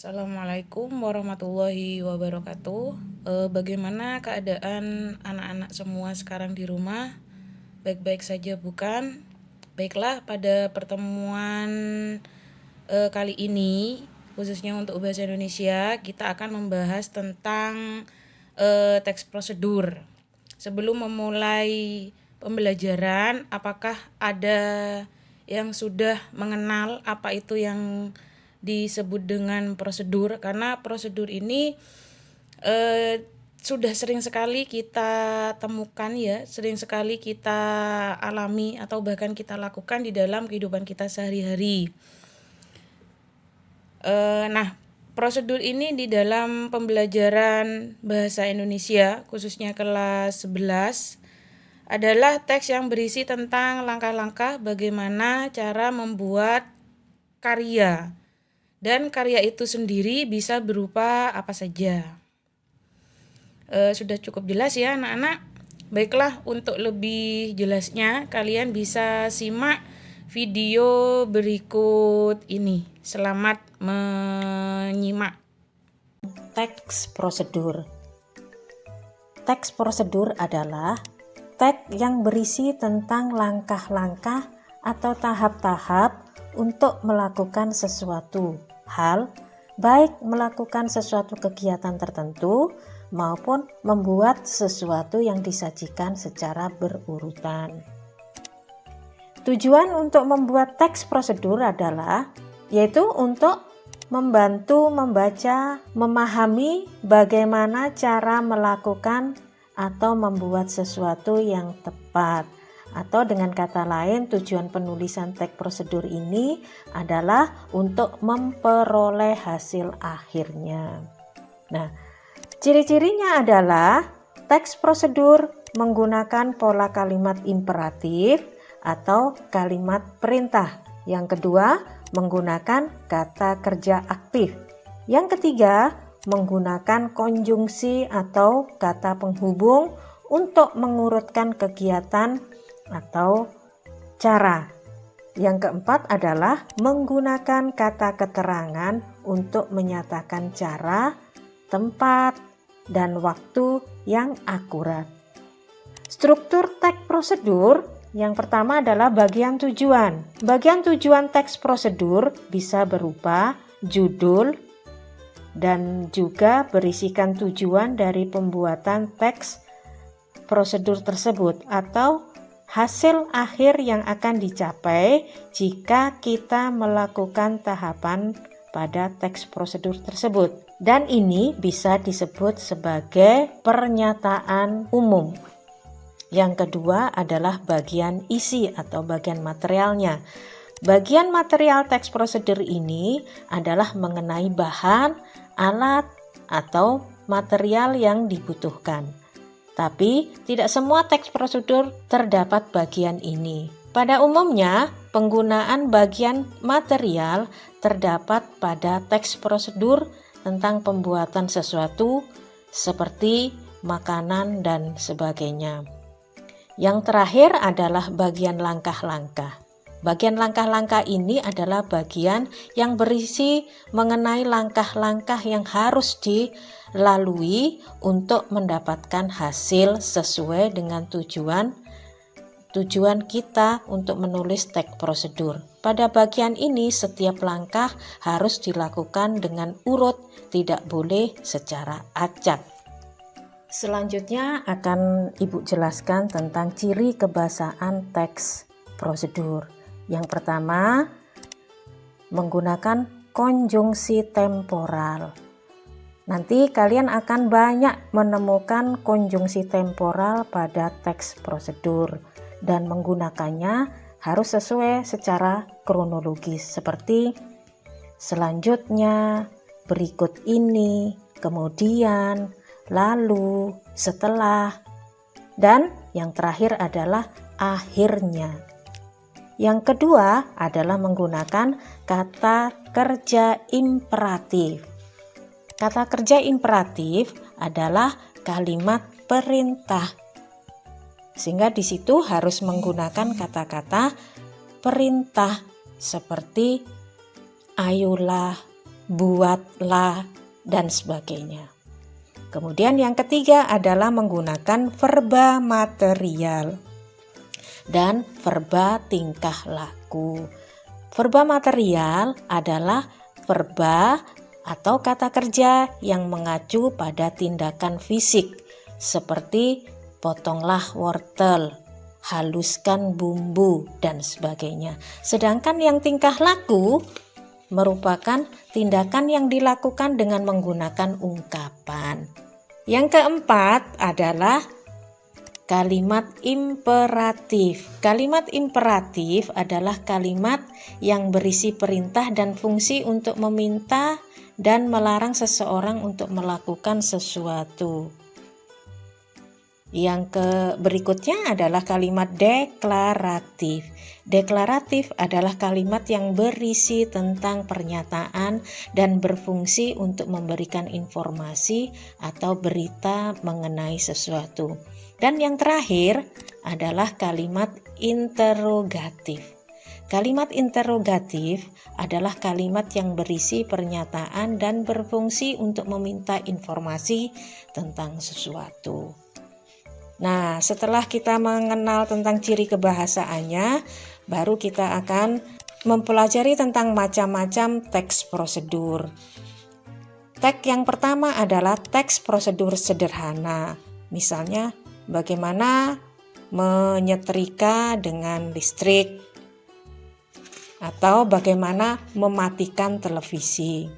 Assalamualaikum warahmatullahi wabarakatuh. Bagaimana keadaan anak-anak semua sekarang di rumah? Baik-baik saja bukan? Baiklah, pada pertemuan kali ini, khususnya untuk bahasa Indonesia, kita akan membahas tentang teks prosedur. Sebelum memulai pembelajaran, apakah ada yang sudah mengenal apa itu yang disebut dengan prosedur? Karena prosedur ini sudah sering sekali kita temukan ya, sering sekali kita alami atau bahkan kita lakukan di dalam kehidupan kita sehari-hari. Nah, prosedur ini di dalam pembelajaran bahasa Indonesia, khususnya kelas 11, adalah teks yang berisi tentang langkah-langkah bagaimana cara membuat karya. Dan karya itu sendiri bisa berupa apa saja. Sudah cukup jelas ya anak-anak? Baiklah, untuk lebih jelasnya kalian bisa simak video berikut ini. Selamat menyimak. Teks prosedur. Teks prosedur adalah teks yang berisi tentang langkah-langkah atau tahap-tahap untuk melakukan sesuatu hal, baik melakukan sesuatu kegiatan tertentu maupun membuat sesuatu yang disajikan secara berurutan. Tujuan untuk membuat teks prosedur adalah yaitu untuk membantu membaca, memahami bagaimana cara melakukan atau membuat sesuatu yang tepat. Atau dengan kata lain, tujuan penulisan teks prosedur ini adalah untuk memperoleh hasil akhirnya. Nah, ciri-cirinya adalah teks prosedur menggunakan pola kalimat imperatif atau kalimat perintah. Yang kedua, menggunakan kata kerja aktif. Yang ketiga, menggunakan konjungsi atau kata penghubung untuk mengurutkan kegiatan atau cara. Yang keempat adalah menggunakan kata keterangan untuk menyatakan cara, tempat, dan waktu yang akurat. Struktur teks prosedur yang pertama adalah bagian tujuan. Bagian tujuan teks prosedur bisa berupa judul dan juga berisikan tujuan dari pembuatan teks prosedur tersebut atau hasil akhir yang akan dicapai jika kita melakukan tahapan pada teks prosedur tersebut. Dan ini bisa disebut sebagai pernyataan umum. Yang kedua adalah bagian isi atau bagian materialnya. Bagian material teks prosedur ini adalah mengenai bahan, alat, atau material yang dibutuhkan. Tapi tidak semua teks prosedur terdapat bagian ini. Pada umumnya, penggunaan bagian material terdapat pada teks prosedur tentang pembuatan sesuatu seperti makanan dan sebagainya. Yang terakhir adalah bagian langkah-langkah. Bagian langkah-langkah ini adalah bagian yang berisi mengenai langkah-langkah yang harus dilalui untuk mendapatkan hasil sesuai dengan tujuan kita untuk menulis teks prosedur. Pada bagian ini setiap langkah harus dilakukan dengan urut, tidak boleh secara acak. Selanjutnya akan Ibu jelaskan tentang ciri kebahasaan teks prosedur. Yang pertama, menggunakan konjungsi temporal. Nanti kalian akan banyak menemukan konjungsi temporal pada teks prosedur dan menggunakannya harus sesuai secara kronologis seperti selanjutnya, berikut ini, kemudian, lalu, setelah, dan yang terakhir adalah akhirnya. Yang kedua adalah menggunakan kata kerja imperatif. Kata kerja imperatif adalah kalimat perintah. Sehingga di situ harus menggunakan kata-kata perintah seperti ayolah, buatlah, dan sebagainya. Kemudian yang ketiga adalah menggunakan verba material dan verba tingkah laku. Verba material adalah verba atau kata kerja yang mengacu pada tindakan fisik seperti potonglah wortel, haluskan bumbu, dan sebagainya. Sedangkan yang tingkah laku merupakan tindakan yang dilakukan dengan menggunakan ungkapan. Yang keempat adalah kalimat imperatif. Kalimat imperatif adalah kalimat yang berisi perintah dan fungsi untuk meminta dan melarang seseorang untuk melakukan sesuatu. Yang berikutnya adalah kalimat deklaratif. Deklaratif adalah kalimat yang berisi tentang pernyataan dan berfungsi untuk memberikan informasi atau berita mengenai sesuatu. Dan yang terakhir adalah kalimat interrogatif. Kalimat interrogatif adalah kalimat yang berisi pernyataan dan berfungsi untuk meminta informasi tentang sesuatu. Nah, setelah kita mengenal tentang ciri kebahasaannya, baru kita akan mempelajari tentang macam-macam teks prosedur. Teks yang pertama adalah teks prosedur sederhana. Misalnya, bagaimana menyetrika dengan listrik atau bagaimana mematikan televisi.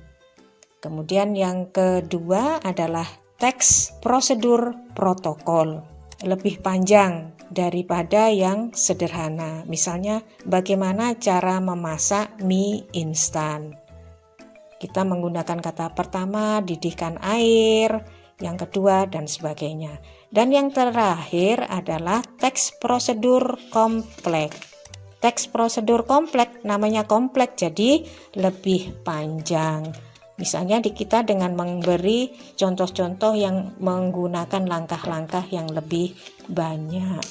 Kemudian yang kedua adalah teks prosedur protokol, lebih panjang daripada yang sederhana. Misalnya, bagaimana cara memasak mie instan. Kita menggunakan kata pertama, didihkan air, yang kedua, dan sebagainya. Dan yang terakhir adalah teks prosedur kompleks. Teks prosedur kompleks namanya kompleks, jadi lebih panjang. Misalnya kita dengan memberi contoh-contoh yang menggunakan langkah-langkah yang lebih banyak.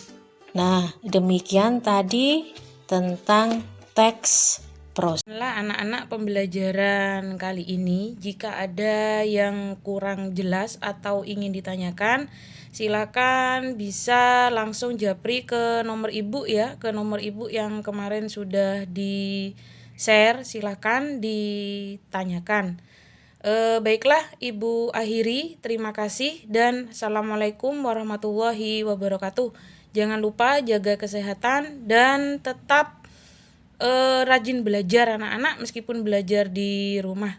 Nah, demikian tadi tentang teks prosedur. Anak-anak, pembelajaran kali ini, jika ada yang kurang jelas atau ingin ditanyakan, silakan bisa langsung japri ke nomor ibu ya, ke nomor ibu yang kemarin sudah di-share, silakan ditanyakan. Baiklah, Ibu akhiri, terima kasih dan Assalamualaikum warahmatullahi wabarakatuh. Jangan lupa jaga kesehatan dan tetap rajin belajar anak-anak meskipun belajar di rumah.